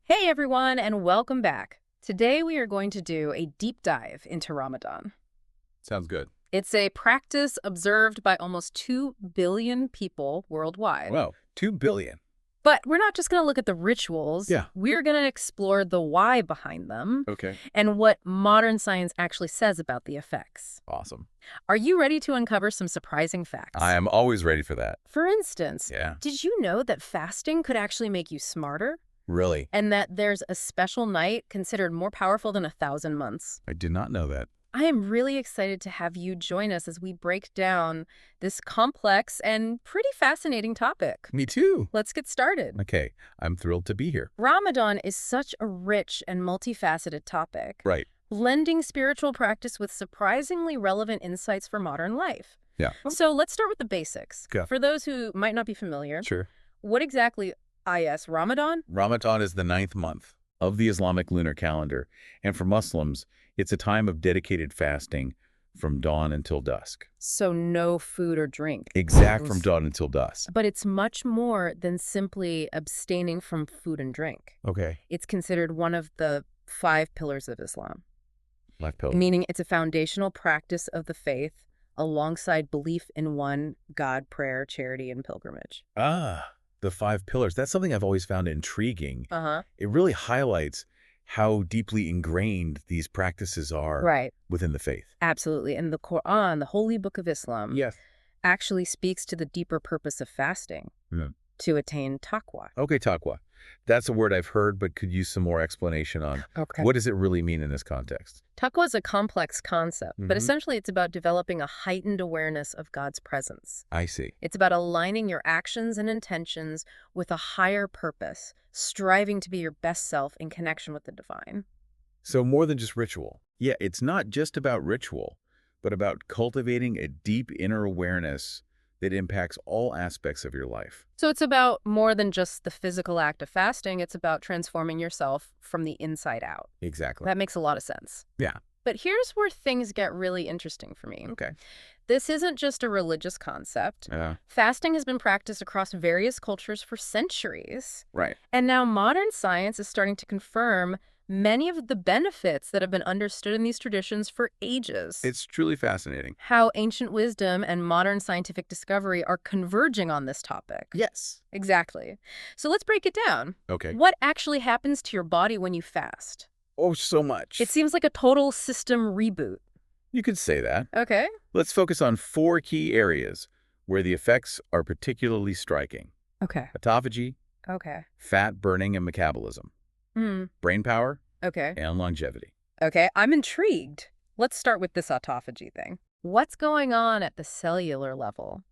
Hey everyone, and welcome back. Today we are going to do a deep dive into Ramadan. Sounds good. It's a practice observed by almost 2 billion people worldwide. Wow, 2 billion. But we're not just going to look at the rituals. Yeah. We're going to explore the why behind them Okay. and what modern science actually says about the effects. Awesome. Are you ready to uncover some surprising facts? I am always ready for that. For instance, Yeah. did you know that fasting could actually make you smarter? Really? And that there's a special night considered more powerful than 1,000 months? I did not know that. I am really excited to have you join us as we break down this complex and pretty fascinating topic. Me too. Let's get started. Okay, I'm thrilled to be here. Ramadan is such a rich and multifaceted topic, Right. blending spiritual practice with surprisingly relevant insights for modern life. Yeah. So let's start with the basics. Okay. For those who might not be familiar, Sure. what exactly is Ramadan? Ramadan is the 9th month of the Islamic lunar calendar, and for Muslims, it's a time of dedicated fasting from dawn until dusk. So no food or drink. From dawn until dusk. But it's much more than simply abstaining from food and drink. Okay. It's considered one of the 5 pillars of Islam, Life pill. meaning it's a foundational practice of the faith alongside belief in one God, prayer, charity, and pilgrimage. The 5 pillars. That's something I've always found intriguing. Uh-huh. It really highlights how deeply ingrained these practices are Right. within the faith. Absolutely. And the Quran, the holy book of Islam, Yes. actually speaks to the deeper purpose of fasting, Yeah. to attain taqwa. Okay, taqwa. That's a word I've heard, but could use some more explanation on Okay. what does it really mean in this context? Taqwa is a complex concept, but Mhm. essentially it's about developing a heightened awareness of God's presence. I see. It's about aligning your actions and intentions with a higher purpose, striving to be your best self in connection with the divine. So more than just ritual. Yeah, it's not just about ritual, but about cultivating a deep inner awareness that impacts all aspects of your life. So it's about more than just the physical act of fasting. It's about transforming yourself from the inside out. Exactly. That makes a lot of sense. Yeah. But here's where things get really interesting for me. Okay. This isn't just a religious concept. Yeah. Fasting has been practiced across various cultures for centuries. Right. And now modern science is starting to confirm many of the benefits that have been understood in these traditions for ages. It's truly fascinating. How ancient wisdom and modern scientific discovery are converging on this topic. Yes. Exactly. So let's break it down. Okay. What actually happens to your body when you fast? Oh, so much. It seems like a total system reboot. You could say that. Okay. Let's focus on 4 key areas where the effects are particularly striking. Okay. Autophagy, Okay. fat burning and metabolism, brain power, Okay. and longevity. Okay. I'm intrigued. Let's start with this autophagy thing. What's going on at the cellular level?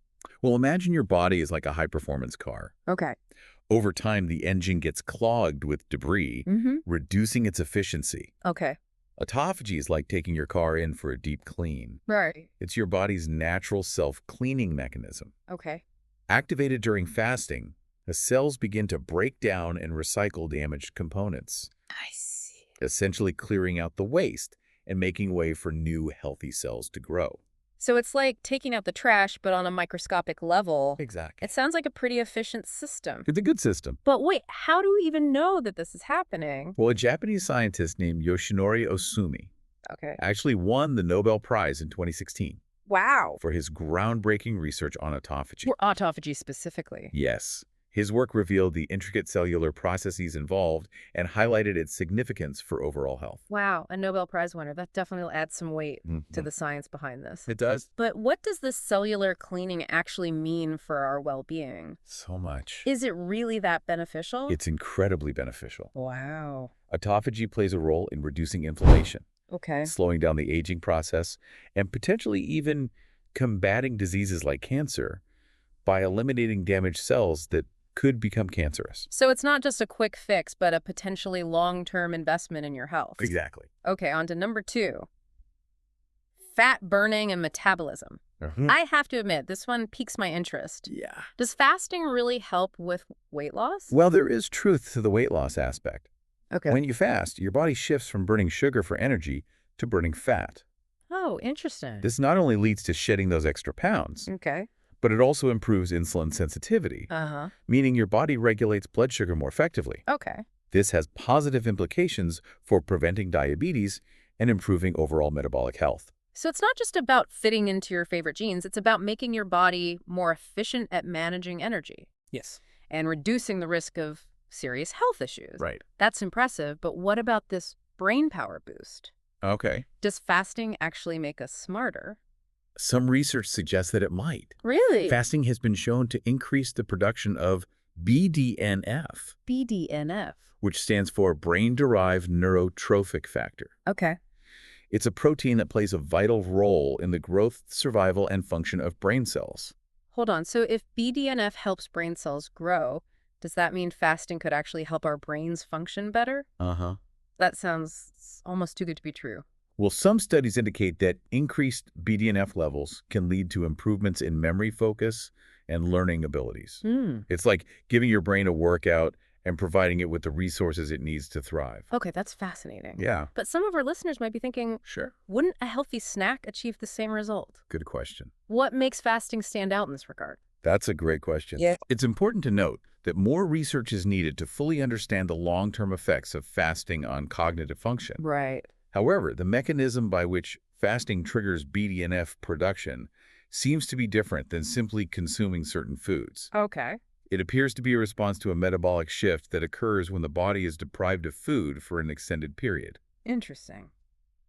Well, imagine your body is like a high-performance car. Okay. Over time, the engine gets clogged with debris, reducing its efficiency. Okay. Autophagy is like taking your car in for a deep clean. Right. It's your body's natural self-cleaning mechanism. Okay. Activated during fasting, the cells begin to break down and recycle damaged components, I see. essentially clearing out the waste and making way for new healthy cells to grow. So it's like taking out the trash, but on a microscopic level. Exactly. It sounds like a pretty efficient system. It's a good system. But wait, how do we even know that this is happening? Well, a Japanese scientist named Yoshinori Osumi Okay. actually won the Nobel Prize in 2016 Wow. for his groundbreaking research on autophagy. For autophagy specifically. Yes. His work revealed the intricate cellular processes involved and highlighted its significance for overall health. Wow, a Nobel Prize winner. That definitely adds some weight to the science behind this. It does. But what does this cellular cleaning actually mean for our well-being? So much. Is it really that beneficial? It's incredibly beneficial. Wow. Autophagy plays a role in reducing inflammation, Okay. slowing down the aging process, and potentially even combating diseases like cancer by eliminating damaged cells that could become cancerous. So it's not just a quick fix, but a potentially long-term investment in your health. Exactly. Okay, on to number 2. Fat burning and metabolism. I have to admit, this one piques my interest. Yeah. Does fasting really help with weight loss? Well, there is truth to the weight loss aspect. Okay. When you fast, your body shifts from burning sugar for energy to burning fat. Oh, interesting. This not only leads to shedding those extra pounds, Okay. but it also improves insulin sensitivity, Uh-huh. meaning your body regulates blood sugar more effectively. Okay. This has positive implications for preventing diabetes and improving overall metabolic health. So it's not just about fitting into your favorite genes, it's about making your body more efficient at managing energy Yes. and reducing the risk of serious health issues. Right. That's impressive, but what about this brain power boost? Okay. Does fasting actually make us smarter? Some research suggests that it might. Really? Fasting has been shown to increase the production of BDNF, BDNF. which stands for brain-derived neurotrophic factor. Okay. It's a protein that plays a vital role in the growth, survival, and function of brain cells. Hold on. So if BDNF helps brain cells grow, does that mean fasting could actually help our brains function better? Uh-huh. That sounds almost too good to be true. Well, some studies indicate that increased BDNF levels can lead to improvements in memory focus and learning abilities. Hmm. It's like giving your brain a workout and providing it with the resources it needs to thrive. Okay, that's fascinating. Yeah. But some of our listeners might be thinking, Sure. wouldn't a healthy snack achieve the same result? Good question. What makes fasting stand out in this regard? That's a great question. Yeah. It's important to note that more research is needed to fully understand the long-term effects of fasting on cognitive function. Right. However, the mechanism by which fasting triggers BDNF production seems to be different than simply consuming certain foods. Okay. It appears to be a response to a metabolic shift that occurs when the body is deprived of food for an extended period. Interesting.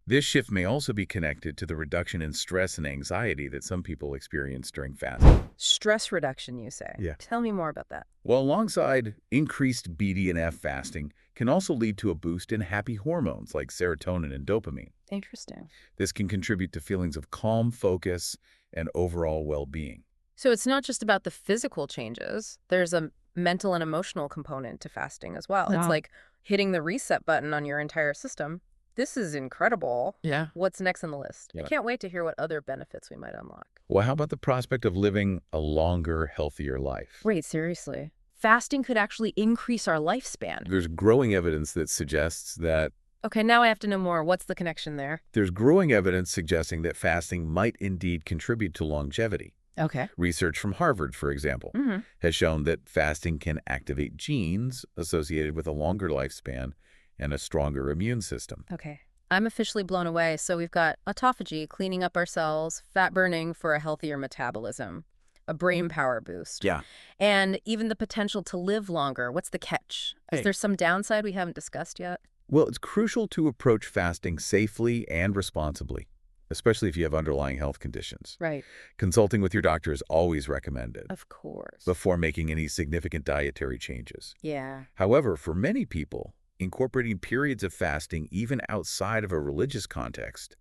This shift may also be connected to the reduction in stress and anxiety that some people experience during fasting. Stress reduction, you say? Yeah. Tell me more about that. Well, alongside increased BDNF, fasting can also lead to a boost in happy hormones like serotonin and dopamine. Interesting. This can contribute to feelings of calm, focus, and overall well-being. So it's not just about the physical changes. There's a mental and emotional component to fasting as well. It's Yeah. like hitting the reset button on your entire system. This is incredible. Yeah. What's next on the list? Yeah. I can't wait to hear what other benefits we might unlock. Well, how about the prospect of living a longer, healthier life? Wait, seriously? Fasting could actually increase our lifespan. There's growing evidence that suggests that Okay, now I have to know more. What's the connection there? There's growing evidence suggesting that fasting might indeed contribute to longevity. Okay. Research from Harvard, for example, has shown that fasting can activate genes associated with a longer lifespan and a stronger immune system. Okay. I'm officially blown away. So we've got autophagy, cleaning up our cells, fat burning for a healthier metabolism, a brain power boost. Yeah. And even the potential to live longer. What's the catch? Is Hey. there some downside we haven't discussed yet? Well, it's crucial to approach fasting safely and responsibly, especially if you have underlying health conditions. Right. Consulting with your doctor is always recommended Of course. before making any significant dietary changes. Yeah. However, for many people, incorporating periods of fasting even outside of a religious context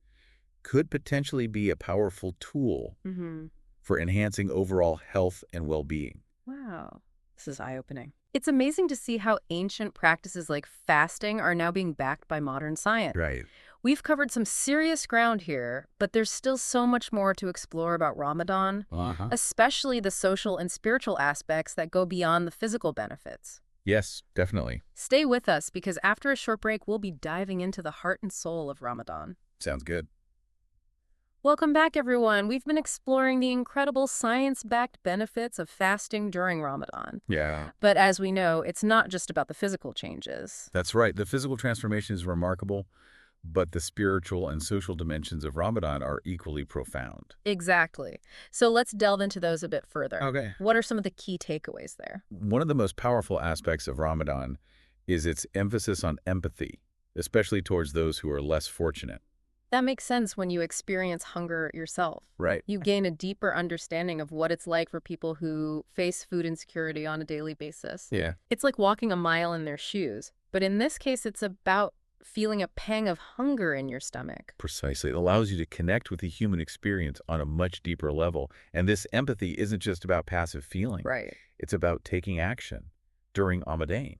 could potentially be a powerful tool for enhancing overall health and well-being. Wow. This is eye-opening. It's amazing to see how ancient practices like fasting are now being backed by modern science. Right. We've covered some serious ground here, but there's still so much more to explore about Ramadan, especially the social and spiritual aspects that go beyond the physical benefits. Yes, definitely. Stay with us because after a short break, we'll be diving into the heart and soul of Ramadan. Sounds good. Welcome back, everyone. We've been exploring the incredible science-backed benefits of fasting during Ramadan. Yeah. But as we know, it's not just about the physical changes. That's right. The physical transformation is remarkable, but the spiritual and social dimensions of Ramadan are equally profound. Exactly. So let's delve into those a bit further. Okay. What are some of the key takeaways there? One of the most powerful aspects of Ramadan is its emphasis on empathy, especially towards those who are less fortunate. That makes sense when you experience hunger yourself. Right. You gain a deeper understanding of what it's like for people who face food insecurity on a daily basis. Yeah. It's like walking a mile in their shoes. But in this case, it's about feeling a pang of hunger in your stomach. Precisely. It allows you to connect with the human experience on a much deeper level. And this empathy isn't just about passive feeling. Right. It's about taking action during Ramadan.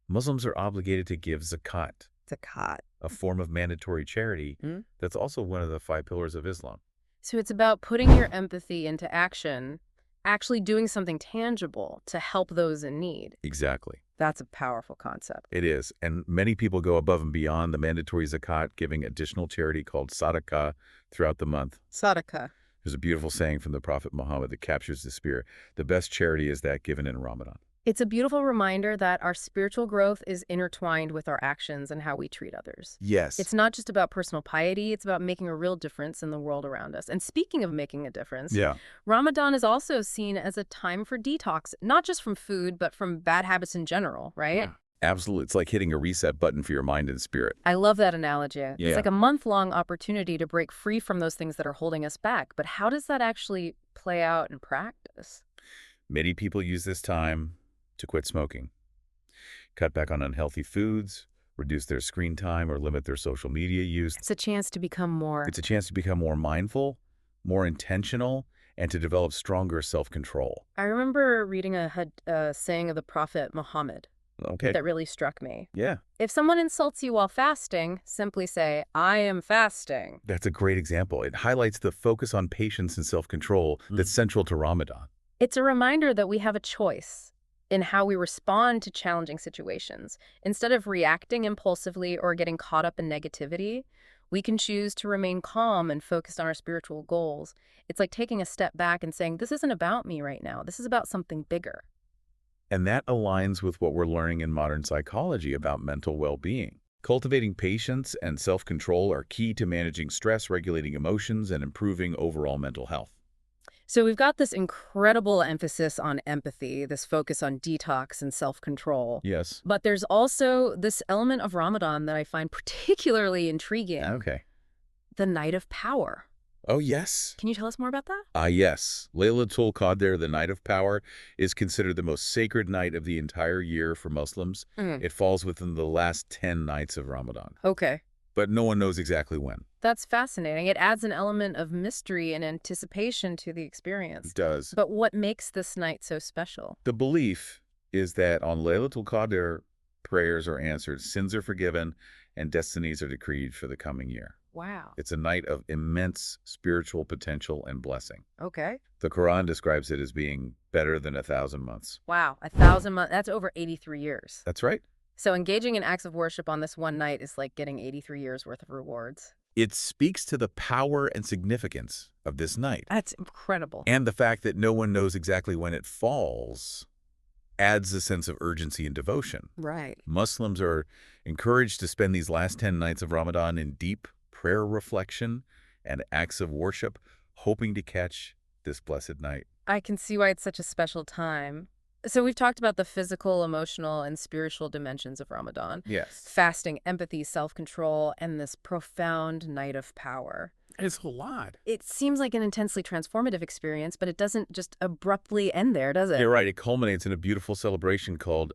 Muslims are obligated to give zakat, Zakat. a form of mandatory charity that's also one of the 5 pillars of Islam. So it's about putting your empathy into action, actually doing something tangible to help those in need. Exactly. That's a powerful concept. It is. And many people go above and beyond the mandatory zakat, giving additional charity called sadaqah throughout the month. Sadaqah. There's a beautiful saying from the Prophet Muhammad that captures the spirit. The best charity is that given in Ramadan. It's a beautiful reminder that our spiritual growth is intertwined with our actions and how we treat others. Yes. It's not just about personal piety, it's about making a real difference in the world around us. And speaking of making a difference, Yeah. Ramadan is also seen as a time for detox, not just from food, but from bad habits in general, right? Yeah. Absolutely. It's like hitting a reset button for your mind and spirit. I love that analogy. It's Yeah. like a month-long opportunity to break free from those things that are holding us back. But how does that actually play out in practice? Many people use this time to quit smoking, cut back on unhealthy foods, reduce their screen time, or limit their social media use. It's a chance to become more. It's a chance to become more mindful, more intentional, and to develop stronger self-control. I remember reading a saying of the Prophet Muhammad Okay. that really struck me. Yeah. If someone insults you while fasting, simply say, "I am fasting." That's a great example. It highlights the focus on patience and self-control that's central to Ramadan. It's a reminder that we have a choice in how we respond to challenging situations. Instead of reacting impulsively or getting caught up in negativity, we can choose to remain calm and focused on our spiritual goals. It's like taking a step back and saying, this isn't about me right now. This is about something bigger. And that aligns with what we're learning in modern psychology about mental well-being. Cultivating patience and self-control are key to managing stress, regulating emotions, and improving overall mental health. So we've got this incredible emphasis on empathy, this focus on detox and self-control. Yes. But there's also this element of Ramadan that I find particularly intriguing, Okay. the night of power. Oh, yes. Can you tell us more about that? Yes. Laylatul Qadr, the Night of Power, is considered the most sacred night of the entire year for Muslims. It falls within the last 10 nights of Ramadan. Okay. But no one knows exactly when. That's fascinating. It adds an element of mystery and anticipation to the experience. It does. But what makes this night so special? The belief is that on Laylatul Qadr, prayers are answered, sins are forgiven, and destinies are decreed for the coming year. Wow. It's a night of immense spiritual potential and blessing. Okay. The Quran describes it as being better than 1,000 months. Wow. 1,000 months. That's over 83 years. That's right. So engaging in acts of worship on this one night is like getting 83 years worth of rewards. It speaks to the power and significance of this night. That's incredible. And the fact that no one knows exactly when it falls adds a sense of urgency and devotion. Right. Muslims are encouraged to spend these last 10 nights of Ramadan in deep prayer reflection and acts of worship, hoping to catch this blessed night. I can see why it's such a special time. So we've talked about the physical, emotional, and spiritual dimensions of Ramadan. Yes. Fasting, empathy, self-control, and this profound night of power. It's a lot. It seems like an intensely transformative experience, but it doesn't just abruptly end there, does it? You're right. It culminates in a beautiful celebration called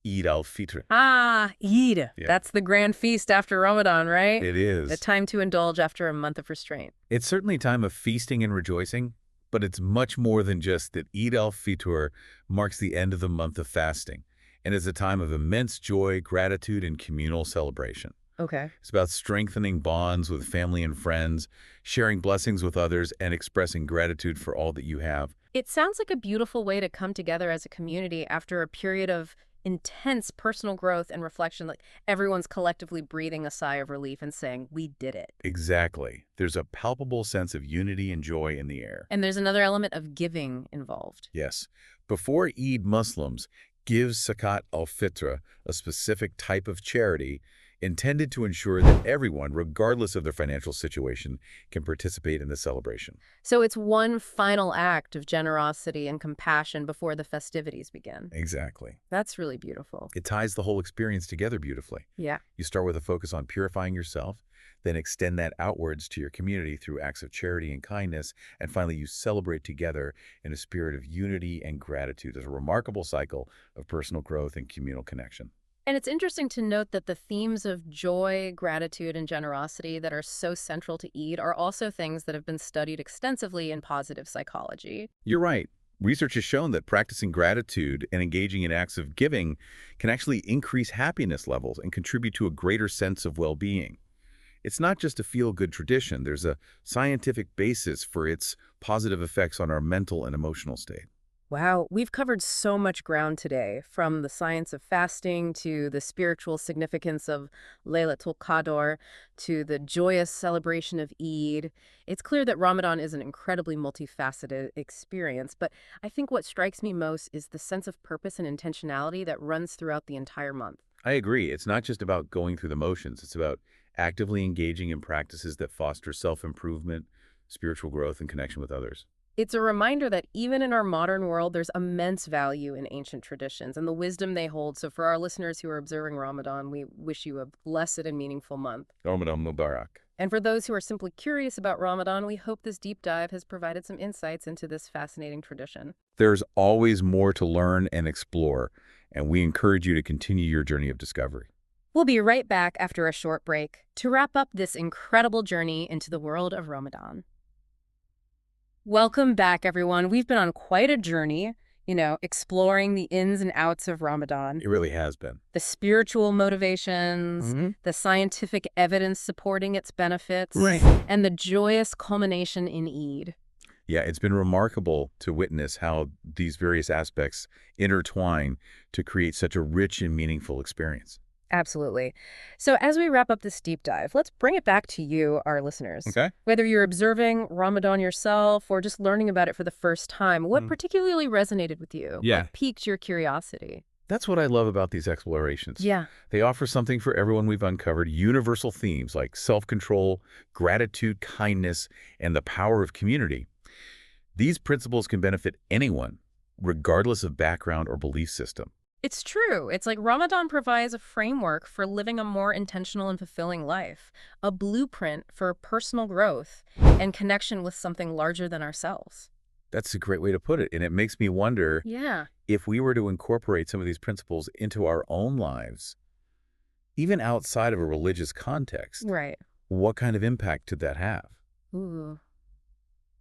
Eid al-Fitr. Ah, Eid. Yeah. That's the grand feast after Ramadan, right? It is. The time to indulge after a month of restraint. It's certainly a time of feasting and rejoicing, but it's much more than just that. Eid al-Fitr marks the end of the month of fasting and is a time of immense joy, gratitude, and communal celebration. Okay. It's about strengthening bonds with family and friends, sharing blessings with others, and expressing gratitude for all that you have. It sounds like a beautiful way to come together as a community after a period of intense personal growth and reflection. Like everyone's collectively breathing a sigh of relief and saying, we did it. Exactly. There's a palpable sense of unity and joy in the air. And there's another element of giving involved. Yes. Before Eid, Muslims give Zakat al-Fitr, a specific type of charity intended to ensure that everyone, regardless of their financial situation, can participate in the celebration. So it's one final act of generosity and compassion before the festivities begin. Exactly. That's really beautiful. It ties the whole experience together beautifully. Yeah. You start with a focus on purifying yourself, then extend that outwards to your community through acts of charity and kindness, and finally you celebrate together in a spirit of unity and gratitude. There's a remarkable cycle of personal growth and communal connection. And it's interesting to note that the themes of joy, gratitude, and generosity that are so central to Eid are also things that have been studied extensively in positive psychology. You're right. Research has shown that practicing gratitude and engaging in acts of giving can actually increase happiness levels and contribute to a greater sense of well-being. It's not just a feel-good tradition. There's a scientific basis for its positive effects on our mental and emotional state. Wow, we've covered so much ground today, from the science of fasting to the spiritual significance of Laylatul Qadr to the joyous celebration of Eid. It's clear that Ramadan is an incredibly multifaceted experience, but I think what strikes me most is the sense of purpose and intentionality that runs throughout the entire month. I agree. It's not just about going through the motions. It's about actively engaging in practices that foster self-improvement, spiritual growth, and connection with others. It's a reminder that even in our modern world, there's immense value in ancient traditions and the wisdom they hold. So, for our listeners who are observing Ramadan, we wish you a blessed and meaningful month. Ramadan Mubarak. And for those who are simply curious about Ramadan, we hope this deep dive has provided some insights into this fascinating tradition. There's always more to learn and explore, and we encourage you to continue your journey of discovery. We'll be right back after a short break to wrap up this incredible journey into the world of Ramadan. Welcome back, everyone. We've been on quite a journey, exploring the ins and outs of Ramadan, It really has been. the spiritual motivations, Hmm. the scientific evidence supporting its benefits, Right. and the joyous culmination in Eid. Yeah, it's been remarkable to witness how these various aspects intertwine to create such a rich and meaningful experience. Absolutely. So as we wrap up this deep dive, let's bring it back to you, our listeners. Okay. Whether you're observing Ramadan yourself or just learning about it for the first time, what particularly resonated with you? Yeah. What piqued your curiosity? That's what I love about these explorations. Yeah. They offer something for everyone. We've uncovered universal themes like self-control, gratitude, kindness, and the power of community. These principles can benefit anyone, regardless of background or belief system. It's true. It's like Ramadan provides a framework for living a more intentional and fulfilling life, a blueprint for personal growth and connection with something larger than ourselves. That's a great way to put it. And it makes me wonder Yeah. if we were to incorporate some of these principles into our own lives, even outside of a religious context, Right. what kind of impact could that have? Ooh.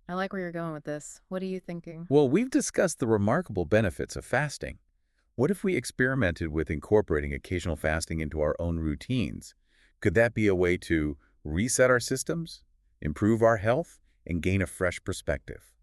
I like where you're going with this. What are you thinking? Well, we've discussed the remarkable benefits of fasting. What if we experimented with incorporating occasional fasting into our own routines? Could that be a way to reset our systems, improve our health, and gain a fresh perspective?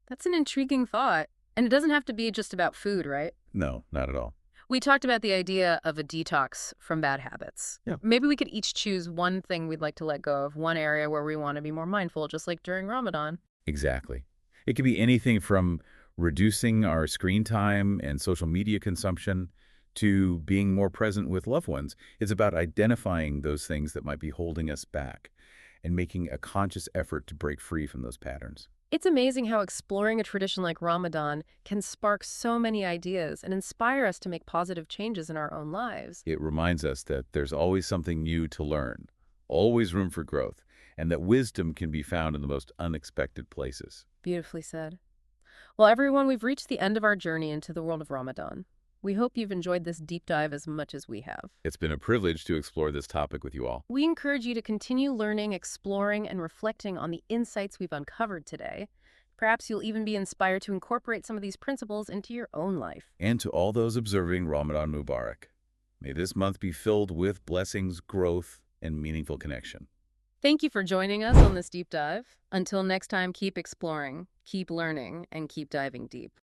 That's an intriguing thought. And it doesn't have to be just about food, right? No, not at all. We talked about the idea of a detox from bad habits. Yeah. Maybe we could each choose one thing we'd like to let go of, one area where we want to be more mindful, just like during Ramadan. Exactly. It could be anything from reducing our screen time and social media consumption to being more present with loved ones. It's about identifying those things that might be holding us back and making a conscious effort to break free from those patterns. It's amazing how exploring a tradition like Ramadan can spark so many ideas and inspire us to make positive changes in our own lives. It reminds us that there's always something new to learn, always room for growth, and that wisdom can be found in the most unexpected places. Beautifully said. Well, everyone, we've reached the end of our journey into the world of Ramadan. We hope you've enjoyed this deep dive as much as we have. It's been a privilege to explore this topic with you all. We encourage you to continue learning, exploring, and reflecting on the insights we've uncovered today. Perhaps you'll even be inspired to incorporate some of these principles into your own life. And to all those observing Ramadan Mubarak, may this month be filled with blessings, growth, and meaningful connection. Thank you for joining us on this deep dive. Until next time, keep exploring, keep learning, and keep diving deep.